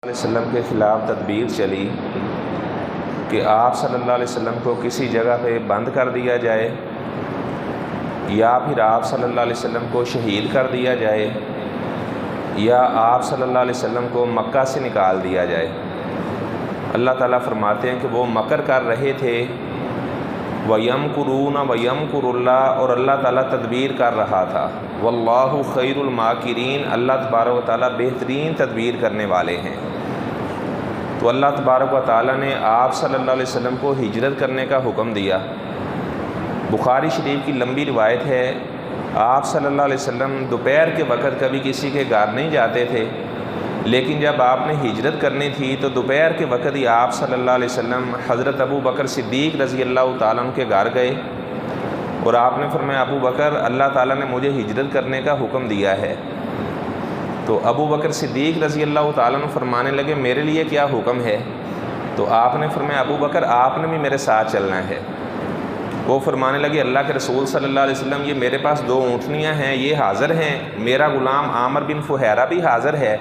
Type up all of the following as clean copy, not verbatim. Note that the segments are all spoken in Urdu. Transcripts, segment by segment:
علیہ وسلم کے خلاف تدبیر چلی کہ آپ صلی اللہ علیہ وسلم کو کسی جگہ پہ بند کر دیا جائے یا پھر آپ صلی اللہ علیہ وسلم کو شہید کر دیا جائے یا آپ صلی اللہ علیہ وسلم کو مکہ سے نکال دیا جائے۔ اللہ تعالیٰ فرماتے ہیں کہ وہ مکر کر رہے تھے، وَيَمْكُرُونَ وَيَمْكُرُ اللَّهُ، اور اللہ تعالیٰ تدبیر کر رہا تھا۔ وَاللَّهُ خَيْرُ الْمَاكِرِينَ، اللہ تبارک و تعالیٰ بہترین تدبیر کرنے والے ہیں۔ تو اللہ تبارک و تعالیٰ نے آپ صلی اللہ علیہ وسلم کو ہجرت کرنے کا حکم دیا۔ بخاری شریف کی لمبی روایت ہے، آپ صلی اللہ علیہ وسلم دوپہر کے وقت کبھی کسی کے گھر نہیں جاتے تھے، لیکن جب آپ نے ہجرت کرنی تھی تو دوپہر کے وقت ہی آپ صلی اللہ علیہ وسلم حضرت ابو بکر صدیق رضی اللہ تعالیٰ عنہ کے گھر گئے اور آپ نے فرمایا ابو بکر، اللہ تعالیٰ نے مجھے ہجرت کرنے کا حکم دیا ہے۔ تو ابو بکر صدیق رضی اللہ تعالیٰ عنہ فرمانے لگے میرے لیے کیا حکم ہے؟ تو آپ نے فرمایا ابو بکر آپ نے بھی میرے ساتھ چلنا ہے۔ وہ فرمانے لگے اللہ کے رسول صلی اللہ علیہ وسلم، یہ میرے پاس 2 اونٹنیاں ہیں، یہ حاضر ہیں، میرا غلام عامر بن فہیرہ بھی حاضر ہے۔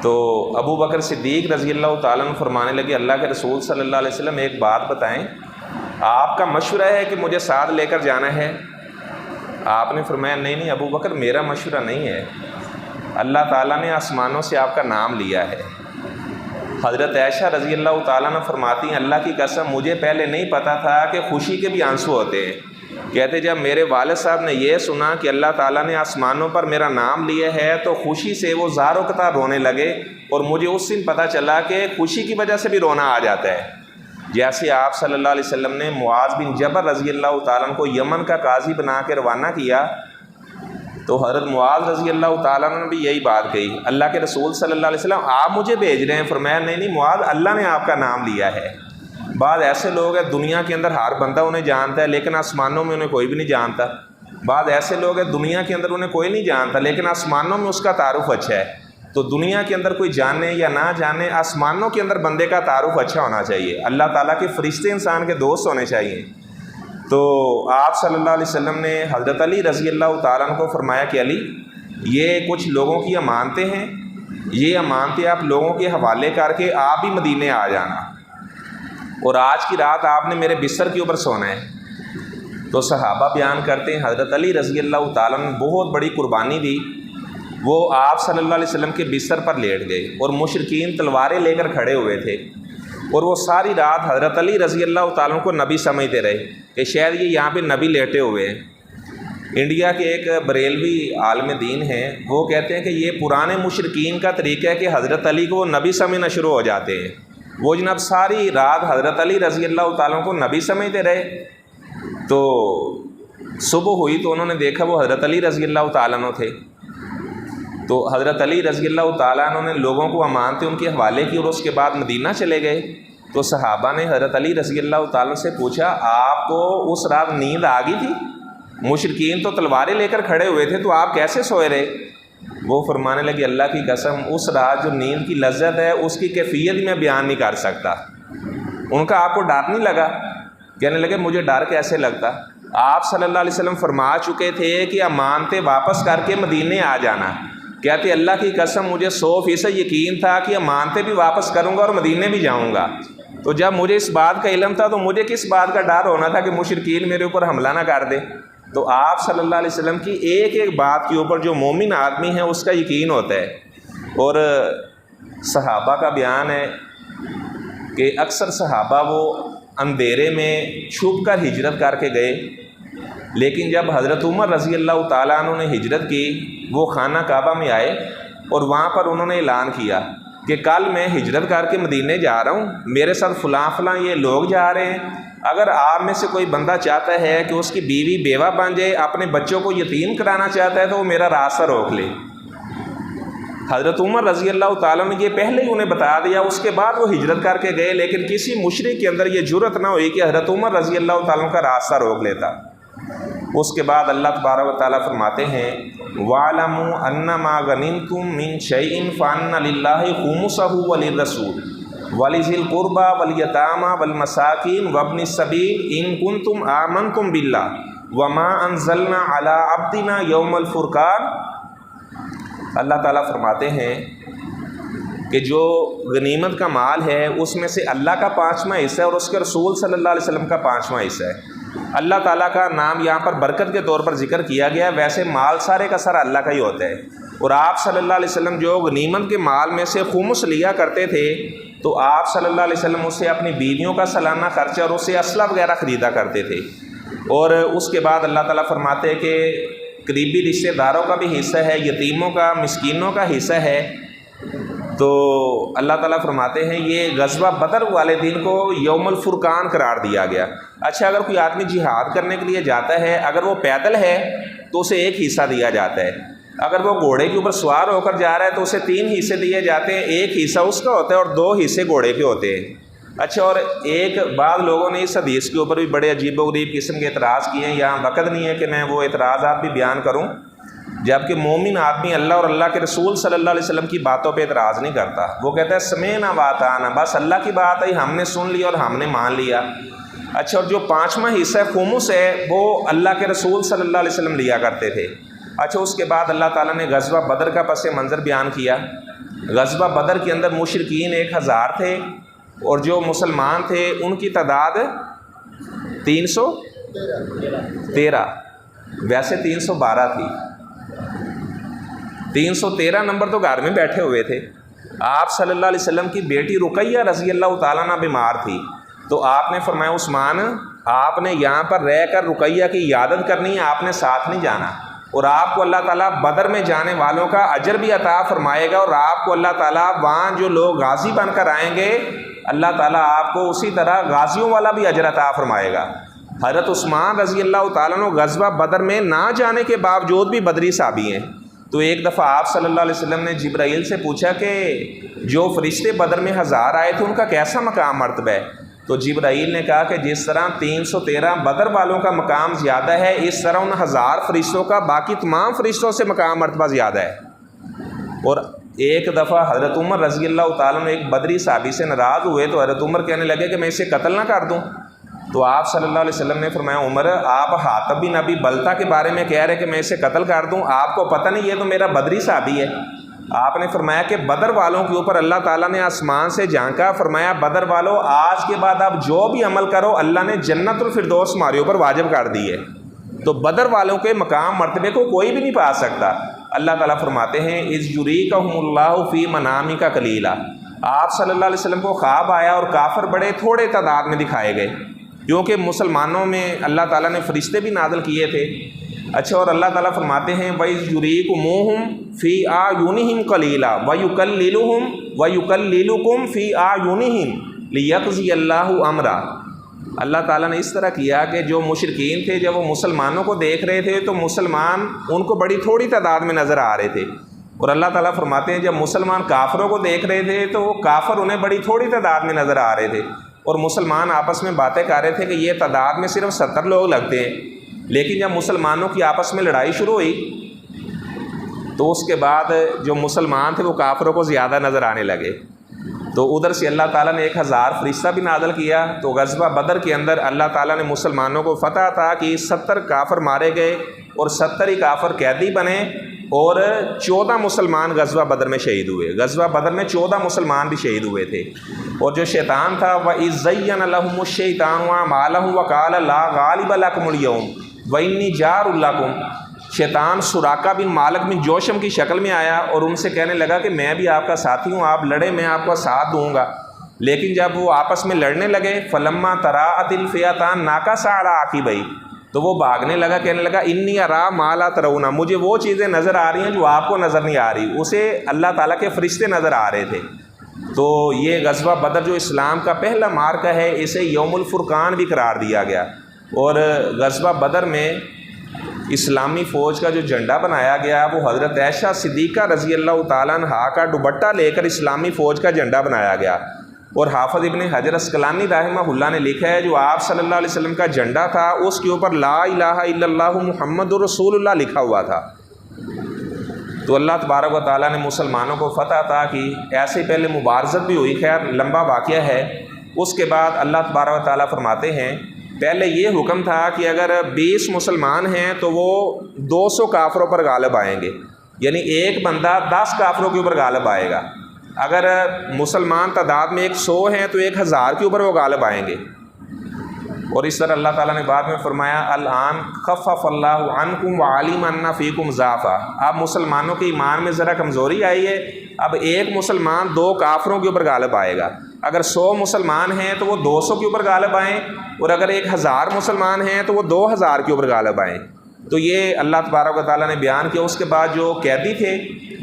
تو ابو بکر صدیق رضی اللہ تعالیٰ عنہ فرمانے لگے اللہ کے رسول صلی اللہ علیہ وسلم ایک بات بتائیں، آپ کا مشورہ ہے کہ مجھے ساتھ لے کر جانا ہے؟ آپ نے فرمایا نہیں ابو بکر میرا مشورہ نہیں ہے، اللہ تعالیٰ نے آسمانوں سے آپ کا نام لیا ہے۔ حضرت عائشہ رضی اللہ تعالیٰ عنہ فرماتی ہیں اللہ کی قسم مجھے پہلے نہیں پتہ تھا کہ خوشی کے بھی آنسو ہوتے ہیں۔ کہتے جب میرے والد صاحب نے یہ سنا کہ اللہ تعالیٰ نے آسمانوں پر میرا نام لیا ہے تو خوشی سے وہ زار و قطار رونے لگے، اور مجھے اس دن پتہ چلا کہ خوشی کی وجہ سے بھی رونا آ جاتا ہے۔ جیسے آپ صلی اللہ علیہ وسلم نے معاذ بن جبل رضی اللہ تعالیٰ عنہ کو یمن کا قاضی بنا کے روانہ کیا، تو حضرت معاذ رضی اللہ تعالیٰ عنہ نے بھی یہی بات کہی، اللہ کے رسول صلی اللہ علیہ وسلم آپ مجھے بھیج رہے ہیں؟ فرمایا نہیں معاذ اللہ نے آپ کا نام لیا ہے۔ بعض ایسے لوگ ہیں دنیا کے اندر ہر بندہ انہیں جانتا ہے لیکن آسمانوں میں انہیں کوئی بھی نہیں جانتا۔ بعض ایسے لوگ ہیں دنیا کے اندر انہیں کوئی نہیں جانتا لیکن آسمانوں میں اس کا تعارف اچھا ہے۔ تو دنیا کے اندر کوئی جانے یا نہ جانے، آسمانوں کے اندر بندے کا تعارف اچھا ہونا چاہیے، اللہ تعالیٰ کے فرشتے انسان کے دوست ہونے چاہیے۔ تو آپ صلی اللہ علیہ وسلم نے حضرت علی رضی اللہ تعالیٰ عنہ کو فرمایا کہ علی یہ کچھ لوگوں کی امانتیں ہیں، یہ امانتیں آپ لوگوں کے حوالے کر کے آپ بھی مدینے آ جانا، اور آج کی رات آپ نے میرے بستر کے اوپر سونا ہے۔ تو صحابہ بیان کرتے ہیں حضرت علی رضی اللہ تعالیٰ نے بہت بڑی قربانی دی، وہ آپ صلی اللہ علیہ وسلم کے بستر پر لیٹ گئے اور مشرکین تلواریں لے کر کھڑے ہوئے تھے، اور وہ ساری رات حضرت علی رضی اللہ تعالیٰ کو نبی سمجھتے رہے کہ شاید یہ یہاں پہ نبی لیٹے ہوئے ہیں۔ انڈیا کے ایک بریلوی عالم دین ہیں، وہ کہتے ہیں کہ یہ پرانے مشرکین کا طریقہ ہے کہ حضرت علی کو وہ نبی سمجھنا شروع ہو جاتے ہیں۔ وہ جناب ساری رات حضرت علی رضی اللہ تعالیٰ کو نبی سمجھتے رہے، تو صبح ہوئی تو انہوں نے دیکھا وہ حضرت علی رضی اللہ تعالیٰ تھے۔ تو حضرت علی رضی اللہ تعالیٰ عنہ نے لوگوں کو امانتیں ان کے حوالے کی اور اس کے بعد مدینہ چلے گئے۔ تو صحابہ نے حضرت علی رضی اللہ تعالیٰ سے پوچھا آپ کو اس رات نیند آ گئی تھی؟ مشرکین تو تلواریں لے کر کھڑے ہوئے تھے تو آپ کیسے سوئے رہے؟ وہ فرمانے لگے اللہ کی قسم اس رات جو نیند کی لذت ہے اس کی کیفیت میں بیان نہیں کر سکتا۔ ان کا آپ کو ڈر نہیں لگا؟ کہنے لگے مجھے ڈر کیسے لگتا، آپ صلی اللہ علیہ وسلم فرما چکے تھے کہ امانتیں واپس کر کے مدینے آ جانا۔ کہتے اللہ کی قسم مجھے 100% یقین تھا کہ امانتیں بھی واپس کروں گا اور مدینے بھی جاؤں گا۔ تو جب مجھے اس بات کا علم تھا تو مجھے کس بات کا ڈر ہونا تھا کہ مشرکین میرے اوپر حملہ نہ کر دے۔ تو آپ صلی اللہ علیہ وسلم کی ایک ایک بات کے اوپر جو مومن آدمی ہے اس کا یقین ہوتا ہے۔ اور صحابہ کا بیان ہے کہ اکثر صحابہ وہ اندھیرے میں چھپ کر ہجرت کر کے گئے، لیکن جب حضرت عمر رضی اللہ تعالیٰ عنہ نے ہجرت کی وہ خانہ کعبہ میں آئے اور وہاں پر انہوں نے اعلان کیا کہ کل میں ہجرت کر کے مدینے جا رہا ہوں، میرے ساتھ فلاں فلاں یہ لوگ جا رہے ہیں، اگر آپ میں سے کوئی بندہ چاہتا ہے کہ اس کی بیوی بیوہ بن جائے، اپنے بچوں کو یتیم کرانا چاہتا ہے تو وہ میرا راستہ روک لے۔ حضرت عمر رضی اللہ تعالیٰ نے یہ پہلے ہی انہیں بتا دیا، اس کے بعد وہ ہجرت کر کے گئے، لیکن کسی مشرک کے اندر یہ جرأت نہ ہوئی کہ حضرت عمر رضی اللہ تعالیٰ کا راستہ روک لیتا۔ اس کے بعد اللہ تبارک و تعالیٰ فرماتے ہیں وَاعْلَمُوا أَنَّمَا غَنِمْتُم مِّن شَيْءٍ فَأَنَّ لِلَّهِ خُمُسَهُ وَلِلرَّسُولِ وَلِذِي الْقُرْبَى وَالْيَتَامَى وَالْمَسَاكِينِ وَابْنِ السَّبِيلِ إِن كُنتُمْ آمَنتُم بِاللَّهِ وَمَا أَنزَلْنَا عَلَىٰ عَبْدِنَا يَوْمَ الْفُرْقَانِ۔ اللہ تعالیٰ فرماتے ہیں کہ جو غنیمت کا مال ہے اس میں سے اللہ کا 5واں حصہ ہے اور اس کے رسول صلی اللہ علیہ وسلم کا 5واں حصہ ہے۔ اللہ تعالیٰ کا نام یہاں پر برکت کے طور پر ذکر کیا گیا، ویسے مال سارے کا سارا اللہ کا ہی ہوتا ہے۔ اور آپ صلی اللہ علیہ وسلم جو غنیمت کے مال میں سے خمس لیا کرتے تھے تو آپ صلی اللہ علیہ وسلم اس سے اپنی بیویوں کا سالانہ خرچہ اور اس سے اسلحہ وغیرہ خریدا کرتے تھے۔ اور اس کے بعد اللہ تعالیٰ فرماتے ہیں کہ قریبی رشتہ داروں کا بھی حصہ ہے، یتیموں کا، مسکینوں کا حصہ ہے۔ تو اللہ تعالیٰ فرماتے ہیں یہ غزوہ بدر والے دن کو یوم الفرقان قرار دیا گیا۔ اچھا، اگر کوئی آدمی جہاد کرنے کے لیے جاتا ہے، اگر وہ پیدل ہے تو اسے 1 حصہ دیا جاتا ہے، اگر وہ گھوڑے کے اوپر سوار ہو کر جا رہا ہے تو اسے 3 حصے دیے جاتے ہیں، 1 حصہ اس کا ہوتا ہے اور 2 حصے گھوڑے کے ہوتے ہیں۔ اچھا، اور بعض لوگوں نے اس حدیث کے اوپر بھی بڑے عجیب و غریب قسم کے اعتراض کیے ہیں، یہاں وقت نہیں ہے کہ میں وہ اعتراضات بھی بیان کروں، جبکہ مومن آدمی اللہ اور اللہ کے رسول صلی اللہ علیہ وسلم کی باتوں پہ اعتراض نہیں کرتا، وہ کہتا ہے سمعنا واطعنا، بس اللہ کی بات ہے، ہم نے سن لی اور ہم نے مان لیا۔ اچھا، اور جو 5واں حصہ خمس ہے وہ اللہ کے رسول صلی اللہ علیہ وسلم لیا کرتے تھے۔ اچھا، اس کے بعد اللہ تعالیٰ نے غزوہ بدر کا پس منظر بیان کیا۔ غزوہ بدر کے اندر مشرکین 1000 تھے اور جو مسلمان تھے ان کی تعداد 313، ویسے 312 تھی۔ 313 نمبر تو گھر میں بیٹھے ہوئے تھے۔ آپ صلی اللہ علیہ وسلم کی بیٹی رقیہ رضی اللہ تعالیٰ عنہ بیمار تھی، تو آپ نے فرمایا عثمان آپ نے یہاں پر رہ کر رقیہ کی عیادت کرنی ہے، آپ نے ساتھ نہیں جانا، اور آپ کو اللہ تعالیٰ بدر میں جانے والوں کا اجر بھی عطا فرمائے گا، اور آپ کو اللہ تعالیٰ وہاں جو لوگ غازی بن کر آئیں گے اللہ تعالیٰ آپ کو اسی طرح غازیوں والا بھی اجر عطا فرمائے گا۔ حضرت عثمان رضی اللہ تعالیٰ عنہ غزوہ بدر میں نہ جانے کے باوجود بھی بدری صحابی ہیں۔ تو ایک دفعہ آپ صلی اللہ علیہ وسلم نے جبرائیل سے پوچھا کہ جو فرشتے بدر میں 1000 آئے تھے ان کا کیسا مقام مرتبہ ہے؟ تو جبرائیل نے کہا کہ جس طرح 313 بدر والوں کا مقام زیادہ ہے، اس طرح ان 1000 فرشتوں کا باقی تمام فرشتوں سے مقام مرتبہ زیادہ ہے۔ اور ایک دفعہ حضرت عمر رضی اللہ تعالیٰ نے ایک بدری صحابی سے ناراض ہوئے تو حضرت عمر کہنے لگے کہ میں اسے قتل نہ کر دوں، تو آپ صلی اللہ علیہ وسلم نے فرمایا عمر آپ حاتب بن ابی بلتہ کے بارے میں کہہ رہے کہ میں اسے قتل کر دوں، آپ کو پتہ نہیں یہ تو میرا بدری صحابی ہے۔ آپ نے فرمایا کہ بدر والوں کے اوپر اللہ تعالیٰ نے آسمان سے جھانکا، فرمایا بدر والوں آج کے بعد آپ جو بھی عمل کرو اللہ نے جنت الفردوس تمہارے اوپر واجب کر دی ہے۔ تو بدر والوں کے مقام مرتبے کو کوئی بھی نہیں پا سکتا۔ اللہ تعالیٰ فرماتے ہیں اذ یریکہم اللہ فی منامک قلیلا، آپ صلی اللہ علیہ وسلم کو خواب آیا اور کافر بڑے تھوڑے تعداد میں دکھائے گئے، کیونکہ مسلمانوں میں اللہ تعالیٰ نے فرشتے بھی نازل کیے تھے۔ اچھا، اور اللہ تعالیٰ فرماتے ہیں وَإِذْ يُرِيكُمُوهُمْ فِي أَعْيُنِهِمْ قَلِيلًا وَيُكَلِّلُكُمْ فِي أَعْيُنِهِمْ لِيَقْضِيَ اللَّهُ أَمْرًا۔ اللہ تعالیٰ نے اس طرح کیا کہ جو مشرکین تھے جب وہ مسلمانوں کو دیکھ رہے تھے تو مسلمان ان کو بڑی تھوڑی تعداد میں نظر آ رہے تھے، اور اللہ تعالیٰ فرماتے ہیں جب مسلمان کافروں کو دیکھ رہے تھے تو کافر انہیں بڑی تھوڑی تعداد میں نظر آ رہے تھے، اور مسلمان آپس میں باتیں کر رہے تھے کہ یہ تعداد میں صرف 70 لوگ لگتے ہیں۔ لیکن جب مسلمانوں کی آپس میں لڑائی شروع ہوئی تو اس کے بعد جو مسلمان تھے وہ کافروں کو زیادہ نظر آنے لگے، تو ادھر سے اللہ تعالیٰ نے 1000 فرشتہ بھی نازل کیا۔ تو غزوہ بدر کے اندر اللہ تعالیٰ نے مسلمانوں کو فتح تھا کہ 70 کافر مارے گئے اور 70 ہی کافر قیدی بنے، اور 14 مسلمان غزوہ بدر میں شہید ہوئے۔ غزوہ بدر میں 14 مسلمان بھی شہید ہوئے تھے۔ اور جو شیطان تھا وَإِذْ زَيَّنَ لَهُمُ الشَّيْطَانُ أَعْمَالَهُمْ وَقَالَ لَا غَالِبَ لَكُمُ الْيَوْمَ وَإِنِّي جَارٌ لَكُمْ، شیطان سراقہ بن مالک بن جوشم کی شکل میں آیا اور ان سے کہنے لگا کہ میں بھی آپ کا ساتھی ہوں، آپ لڑے میں آپ کا ساتھ دوں گا۔ لیکن جب وہ آپس میں لڑنے لگے فَلَمَّا تَرَاءَتِ الْفِئَتَانِ نَكَصَ عَلَىٰ عَقِبَيْهِ، تو وہ بھاگنے لگا، کہنے لگا انی ارا ما لا ترون، مجھے وہ چیزیں نظر آ رہی ہیں جو آپ کو نظر نہیں آ رہی۔ اسے اللہ تعالیٰ کے فرشتے نظر آ رہے تھے۔ تو یہ غزوہ بدر جو اسلام کا پہلا معرکہ ہے اسے یوم الفرقان بھی قرار دیا گیا، اور غزوہ بدر میں اسلامی فوج کا جو جھنڈا بنایا گیا وہ حضرت عائشہ صدیقہ رضی اللہ تعالیٰ عنہا کا دوپٹہ لے کر اسلامی فوج کا جھنڈا بنایا گیا۔ اور حافظ ابن حجر اسقلانی رحمہ اللہ نے لکھا ہے جو آپ صلی اللہ علیہ وسلم کا جھنڈا تھا اس کے اوپر لا الہ الا اللہ محمد رسول اللہ لکھا ہوا تھا۔ تو اللہ تبارک و تعالیٰ نے مسلمانوں کو فتح عطا کی۔ ایسے پہلے مبارزت بھی ہوئی، خیر لمبا واقعہ ہے۔ اس کے بعد اللہ تبارک و تعالیٰ فرماتے ہیں پہلے یہ حکم تھا کہ اگر 20 مسلمان ہیں تو وہ 200 کافروں پر غالب آئیں گے، یعنی ایک بندہ 10 کافروں کے اوپر غالب آئے گا۔ اگر مسلمان تعداد میں 100 ہیں تو 1000 کے اوپر وہ غالب آئیں گے۔ اور اس طرح اللہ تعالیٰ نے بعد میں فرمایا الآن خفف اللہ عنکم وعلم ان فیکم ضعفا، اب مسلمانوں کے ایمان میں ذرا کمزوری آئی ہے، اب ایک مسلمان 2 کافروں کے اوپر غالب آئے گا۔ اگر 100 مسلمان ہیں تو وہ 200 کے اوپر غالب آئیں، اور اگر 1000 مسلمان ہیں تو وہ 2000 کے اوپر غالب آئیں۔ تو یہ اللہ تبارک و تعالیٰ نے بیان کیا۔ اس کے بعد جو قیدی تھے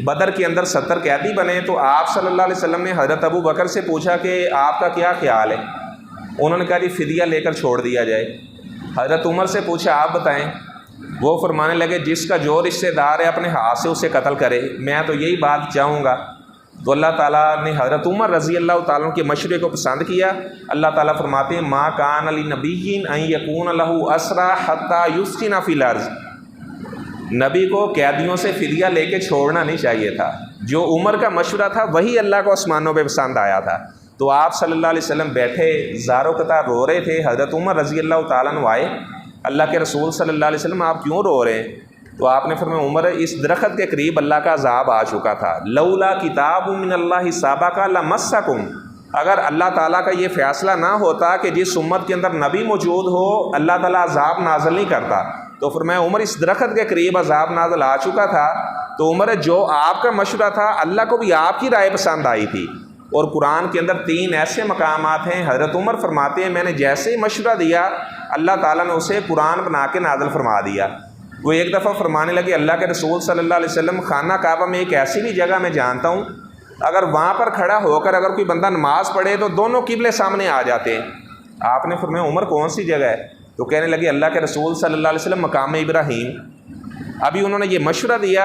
بدر کے اندر 70 قیدی بنے، تو آپ صلی اللہ علیہ وسلم نے حضرت ابو بکر سے پوچھا کہ آپ کا کیا خیال ہے؟ انہوں نے کہا جی فدیہ لے کر چھوڑ دیا جائے۔ حضرت عمر سے پوچھا آپ بتائیں، وہ فرمانے لگے جس کا جو رشتہ دار ہے اپنے ہاتھ سے اسے قتل کرے، میں تو یہی بات چاہوں گا۔ تو اللہ تعالیٰ نے حضرت عمر رضی اللہ تعالیٰ عنہ کے مشورے کو پسند کیا۔ اللہ تعالیٰ فرماتے ہیں ما کان لنبی ان یکون لہ اسری حتی یسکن فی الارض، نبی کو قیدیوں سے فدیہ لے کے چھوڑنا نہیں چاہیے تھا۔ جو عمر کا مشورہ تھا وہی اللہ کو آسمانوں پہ پسند آیا تھا۔ تو آپ صلی اللہ علیہ وسلم بیٹھے زاروں قطار رو رہے تھے۔ حضرت عمر رضی اللہ تعالیٰ عنہ آئے، اللہ کے رسول صلی اللہ علیہ وسلم آپ کیوں رو رہے ہیں؟ تو آپ نے فرمایا عمر اس درخت کے قریب اللہ کا عذاب آ چکا تھا، لولا کتاب من اللہ سابق لمسکم، اگر اللہ تعالیٰ کا یہ فیصلہ نہ ہوتا کہ جس امت کے اندر نبی موجود ہو اللہ تعالیٰ عذاب نازل نہیں کرتا، تو فرمایا عمر اس درخت کے قریب عذاب نازل آ چکا تھا۔ تو عمر جو آپ کا مشورہ تھا اللہ کو بھی آپ کی رائے پسند آئی تھی۔ اور قرآن کے اندر 3 ایسے مقامات ہیں، حضرت عمر فرماتے ہیں میں نے جیسے ہی مشورہ دیا اللہ تعالیٰ نے اسے قرآن بنا کے نازل فرما دیا۔ وہ ایک دفعہ فرمانے لگے اللہ کے رسول صلی اللہ علیہ وسلم خانہ کعبہ میں ایک ایسی بھی جگہ میں جانتا ہوں اگر وہاں پر کھڑا ہو کر اگر کوئی بندہ نماز پڑھے تو دونوں قبلے سامنے آ جاتے ہیں۔ آپ نے فرمایا عمر کون سی جگہ ہے؟ تو کہنے لگے اللہ کے رسول صلی اللہ علیہ وسلم مقام ابراہیم۔ ابھی انہوں نے یہ مشورہ دیا،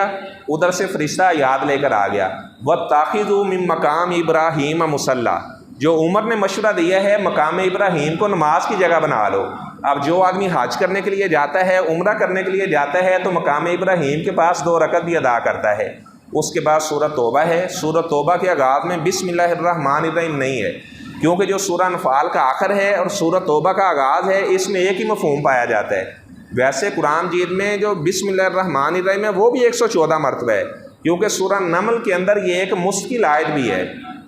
ادھر سے فرشتہ یاد لے کر آ گیا وَاتَّخِذُوا مِن مقام ابراہیم مصلی، جو عمر نے مشورہ دیا ہے مقام ابراہیم کو نماز کی جگہ بنا لو۔ اب جو آدمی حج کرنے کے لیے جاتا ہے، عمرہ کرنے کے لیے جاتا ہے تو مقام ابراہیم کے پاس 2 رکعت بھی ادا کرتا ہے۔ اس کے بعد سورہ توبہ ہے، سورہ توبہ کے آغاز میں بسم اللہ الرحمن الرحیم نہیں ہے، کیونکہ جو سورہ انفال کا آخر ہے اور سورہ توبہ کا آغاز ہے اس میں ایک ہی مفہوم پایا جاتا ہے۔ ویسے قرآن مجید میں جو بسم اللہ الرحمن الرحیم ہے وہ بھی 114 مرتبہ ہے، کیونکہ سورہ نمل کے اندر یہ ایک مستقل آیت بھی ہے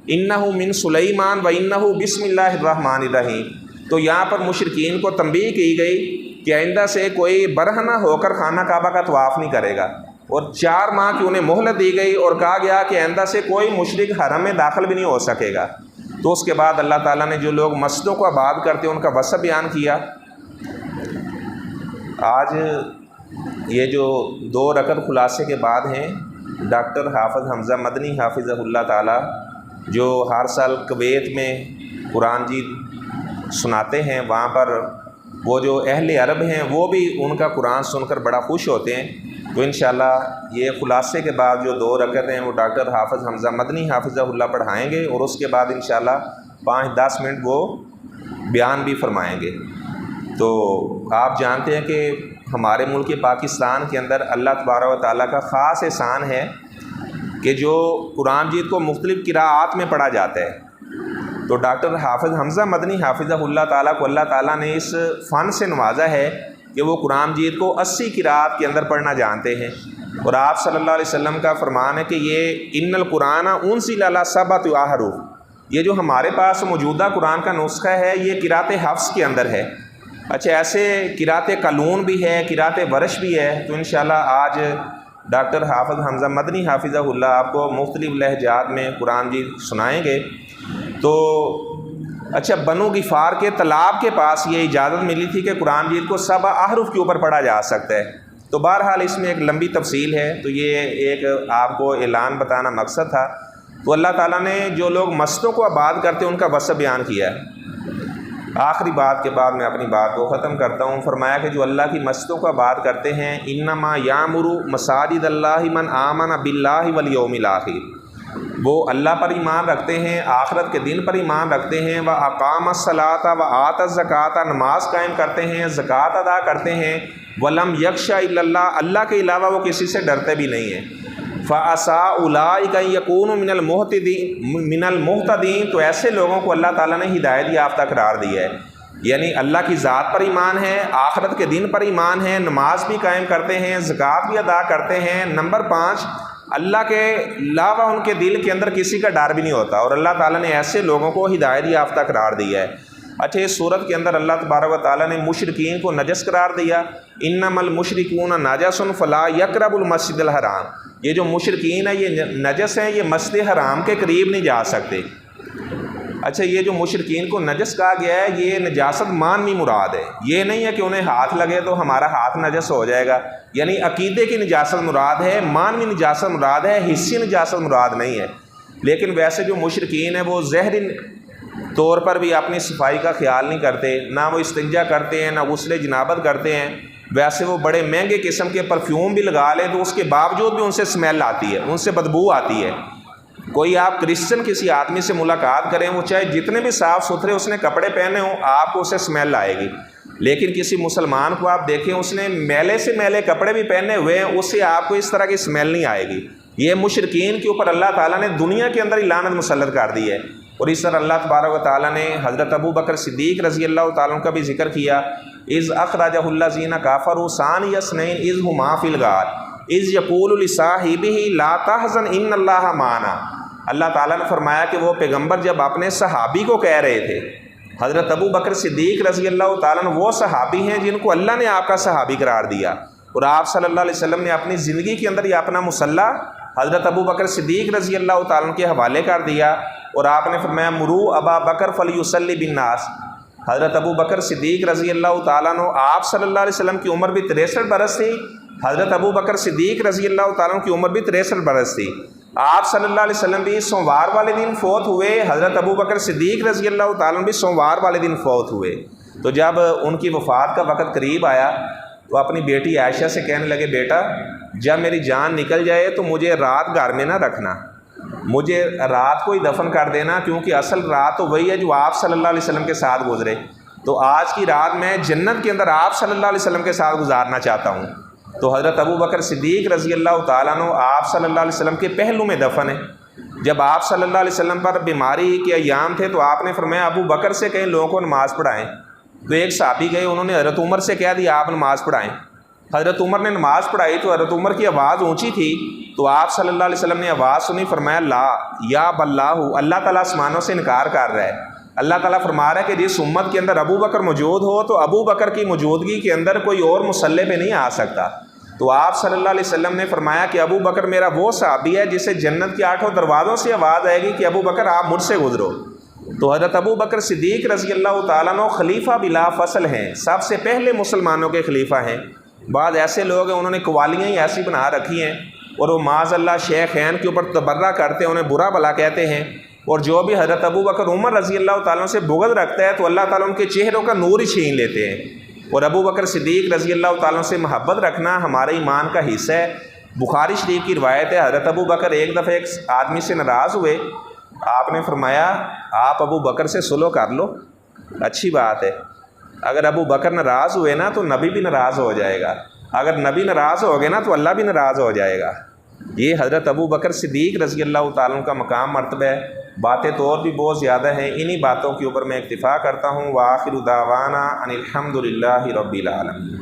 انہ من سلیمان و انہ بسم اللہ الرحمن الرحیم۔ تو یہاں پر مشرکین کو تنبیہ کی گئی کہ آئندہ سے کوئی برہنہ ہو کر خانہ کعبہ کا طواف نہیں کرے گا، اور 4 ماہ کی انہیں مہلت دی گئی اور کہا گیا کہ آئندہ سے کوئی مشرک حرم میں داخل بھی نہیں ہو سکے گا۔ تو اس کے بعد اللہ تعالیٰ نے جو لوگ مسجدوں کو آباد کرتے ہیں ان کا وصف بیان کیا۔ آج یہ جو 2 رکعت خلاصے کے بعد ہیں، ڈاکٹر حافظ حمزہ مدنی حافظہ اللہ تعالیٰ جو ہر سال کویت میں قرآن مجید سناتے ہیں، وہاں پر وہ جو اہل عرب ہیں وہ بھی ان کا قرآن سن کر بڑا خوش ہوتے ہیں۔ تو انشاءاللہ یہ خلاصے کے بعد جو 2 رکعت ہیں وہ ڈاکٹر حافظ حمزہ مدنی حافظہ اللہ پڑھائیں گے، اور اس کے بعد انشاءاللہ 5-10 منٹ وہ بیان بھی فرمائیں گے۔ تو آپ جانتے ہیں کہ ہمارے ملک پاکستان کے اندر اللہ تبارک و تعالیٰ کا خاص احسان ہے کہ جو قرآن مجید کو مختلف قراءات میں پڑھا جاتا ہے، تو ڈاکٹر حافظ حمزہ مدنی حافظہ اللہ تعالیٰ کو اللہ تعالیٰ نے اس فن سے نوازا ہے کہ وہ قرآن مجید کو 80 قراءات کے اندر پڑھنا جانتے ہیں۔ اور آپ صلی اللہ علیہ وسلم کا فرمان ہے کہ یہ ان القرآن انزل علی 7 احرف، یہ جو ہمارے پاس موجودہ قرآن کا نسخہ ہے یہ قراءت حفظ کے اندر ہے۔ اچھا، ایسے قراءت قلون بھی ہے، قراءت ورش بھی ہے۔ تو انشاءاللہ آج ڈاکٹر حافظ حمزہ مدنی حافظہ اللہ آپ کو مختلف لہجات میں قرآن مجید سنائیں گے۔ تو اچھا، بنو غفار کے تالاب کے پاس یہ اجازت ملی تھی کہ قرآن مجید کو 7 احرف کے اوپر پڑھا جا سکتا ہے۔ تو بہرحال اس میں ایک لمبی تفصیل ہے، تو یہ ایک آپ کو اعلان بتانا مقصد تھا۔ تو اللہ تعالیٰ نے جو لوگ مسجدوں کو آباد کرتے ہیں ان کا وصف بیان کیا ہے۔ آخری بات کے بعد میں اپنی بات کو ختم کرتا ہوں۔ فرمایا کہ جو اللہ کی مسجدوں کو آباد کرتے ہیں، انما یامر مساجد اللہ من آمن باللہ والیوم الآخر، وہ اللہ پر ایمان رکھتے ہیں، آخرت کے دن پر ایمان رکھتے ہیں، وہ اقام الصلاۃ و آت الزکوٰۃ، نماز قائم کرتے ہیں، زکوٰۃ ادا کرتے ہیں، ولم یخشى الا اللہ، اللہ کے علاوہ وہ کسی سے ڈرتے بھی نہیں ہیں۔ فعسیٰ اولئک ان یکونوا من المہتدین، تو ایسے لوگوں کو اللہ تعالیٰ نے ہدایت یافتہ قرار دیا ہے، یعنی اللہ کی ذات پر ایمان ہے، آخرت کے دن پر ایمان ہے، نماز بھی قائم کرتے ہیں، زکوٰۃ بھی ادا کرتے ہیں۔ نمبر 5، اللہ کے علاوہ ان کے دل کے اندر کسی کا ڈر بھی نہیں ہوتا، اور اللہ تعالیٰ نے ایسے لوگوں کو ہدایت یافتہ قرار دیا ہے۔ اچھا، اس صورت کے اندر اللہ تبارک و تعالیٰ نے مشرکین کو نجس قرار دیا، انما المشرکون نجس فلا یقربوا المسجد الحرام، یہ جو مشرکین ہیں یہ نجس ہیں، یہ مسجد حرام کے قریب نہیں جا سکتے۔ اچھا، یہ جو مشرکین کو نجس کہا گیا ہے یہ نجاست مانوی مراد ہے، یہ نہیں ہے کہ انہیں ہاتھ لگے تو ہمارا ہاتھ نجس ہو جائے گا، یعنی عقیدے کی نجاست مراد ہے، مانوی نجاست مراد ہے، حصی نجاست مراد نہیں ہے۔ لیکن ویسے جو مشرکین ہیں وہ ظاہری طور پر بھی اپنی صفائی کا خیال نہیں کرتے، نہ وہ استنجا کرتے ہیں، نہ غسل جنابت کرتے ہیں، ویسے وہ بڑے مہنگے قسم کے پرفیوم بھی لگا لیں تو اس کے باوجود بھی ان سے اسمیل آتی ہے، ان سے بدبو آتی ہے۔ کوئی آپ کرسچن کسی آدمی سے ملاقات کریں، وہ چاہے جتنے بھی صاف ستھرے اس نے کپڑے پہنے ہوں، آپ کو اسے اسمیل آئے گی۔ لیکن کسی مسلمان کو آپ دیکھیں اس نے میلے سے میلے کپڑے بھی پہنے ہوئے ہیں، اس سے آپ کو اس طرح کی اسمیل نہیں آئے گی۔ یہ مشرکین کے اوپر اللہ تعالیٰ نے دنیا کے اندر ہی لعنت مسلط کر دی ہے۔ اور اس طرح اللہ تبارک و تعالیٰ نے حضرت ابو بکر صدیق رضی اللہ تعالیٰ عنہ کا بھی ذکر کیا، اذ اخرجہ الذین کفروا ثانی اثنین اذ ہما فی الغار اذ یقول لصاحبہ لا تحزن ان اللہ معنا۔ اللہ تعالیٰ نے فرمایا کہ وہ پیغمبر جب اپنے صحابی کو کہہ رہے تھے، حضرت ابو بکر صدیق رضی اللہ تعالیٰ عنہ وہ صحابی ہیں جن کو اللہ نے آپ کا صحابی قرار دیا، اور آپ صلی اللہ علیہ وسلم نے اپنی زندگی کے اندر یہ اپنا مصلح حضرت ابو بکر صدیق رضی اللہ تعالیٰ عنہ کے حوالے کر دیا، اور آپ نے فرمایا مرو ابا بکر فلیصلی بالناس۔ حضرت ابو بکر صدیق رضی اللہ تعالیٰ عنہ آپ صلی اللہ علیہ وسلم کی عمر بھی 63 برس تھی، حضرت ابو بکر صدیق رضی اللہ تعالیٰ عنہ کی عمر بھی 63 برس تھی۔ آپ صلی اللہ علیہ وسلم بھی سوموار والے دن فوت ہوئے، حضرت ابو بکر صدیق رضی اللہ تعالیٰ عنہ بھی سوموار والے دن فوت ہوئے۔ تو جب ان کی وفات کا وقت قریب آیا تو اپنی بیٹی عائشہ سے کہنے لگے، بیٹا جب میری جان نکل جائے تو مجھے رات گھر میں نہ رکھنا، مجھے رات کو ہی دفن کر دینا، کیونکہ اصل رات تو وہی ہے جو آپ صلی اللہ علیہ وسلم کے ساتھ گزرے، تو آج کی رات میں جنت کے اندر آپ صلی اللہ علیہ وسلم کے ساتھ گزارنا چاہتا ہوں۔ تو حضرت ابو بکر صدیق رضی اللہ تعالیٰ عنہ آپ صلی اللہ علیہ وسلم کے پہلو میں دفن ہے۔ جب آپ صلی اللہ علیہ وسلم پر بیماری کے ایام تھے تو آپ نے فرمایا ابو بکر سے کہیں لوگوں کو نماز پڑھائیں، تو ایک صحابی گئے، انہوں نے حضرت عمر سے کہہ دیا آپ نماز پڑھائیں۔ حضرت عمر نے نماز پڑھائی تو حضرت عمر کی آواز اونچی تھی، تو آپ صلی اللہ علیہ وسلم نے آواز سنی، فرمایا لا یا بلّہ، اللہ تعالیٰ آسمانوں سے انکار کر رہا ہے۔ اللہ تعالیٰ فرما رہا ہے کہ جس امت کے اندر ابو بکر موجود ہو تو ابو بکر کی موجودگی کے اندر کوئی اور مصلی پہ نہیں آ سکتا۔ تو آپ صلی اللہ علیہ وسلم نے فرمایا کہ ابو بکر میرا وہ صحابی ہے جسے جنت کے 8 دروازوں سے آواز آئے گی کہ ابو بکر آپ مجھ سے گزرو۔ تو حضرت ابو بکر صدیق رضی اللہ تعالیٰ عنہ خلیفہ بلا فصل ہیں، سب سے پہلے مسلمانوں کے خلیفہ ہیں۔ بعض ایسے لوگ ہیں انہوں نے قوالیاں ہی ایسی بنا رکھی ہیں، اور وہ معاذ اللہ شیخین کے اوپر تبرہ کرتے ہیں، انہیں برا بھلا کہتے ہیں، اور جو بھی حضرت ابو بکر عمر رضی اللہ تعالیٰ عنہ سے بغض رکھتا ہے تو اللہ تعالیٰ ان کے چہروں کا نور ہی چھین لیتے ہیں۔ اور ابو بکر صدیق رضی اللہ تعالیٰ عنہ سے محبت رکھنا ہمارے ایمان کا حصہ ہے۔ بخاری شریف کی روایت ہے، حضرت ابو بکر ایک دفعہ ایک آدمی سے ناراض ہوئے، آپ نے فرمایا آپ ابو بکر سے صلح کر لو، اچھی بات ہے۔ اگر ابو بکر ناراض ہوئے نا تو نبی بھی ناراض ہو جائے گا، اگر نبی ناراض ہو گئے نا تو اللہ بھی ناراض ہو جائے گا۔ یہ حضرت ابو بکر صدیق رضی اللہ تعالیٰ عنہ کا مقام مرتبہ ہے۔ باتیں تو اور بھی بہت زیادہ ہیں، انہی باتوں کے اوپر میں اکتفا کرتا ہوں۔ وآخر دعوانا ان الحمد للہ رب العالمین۔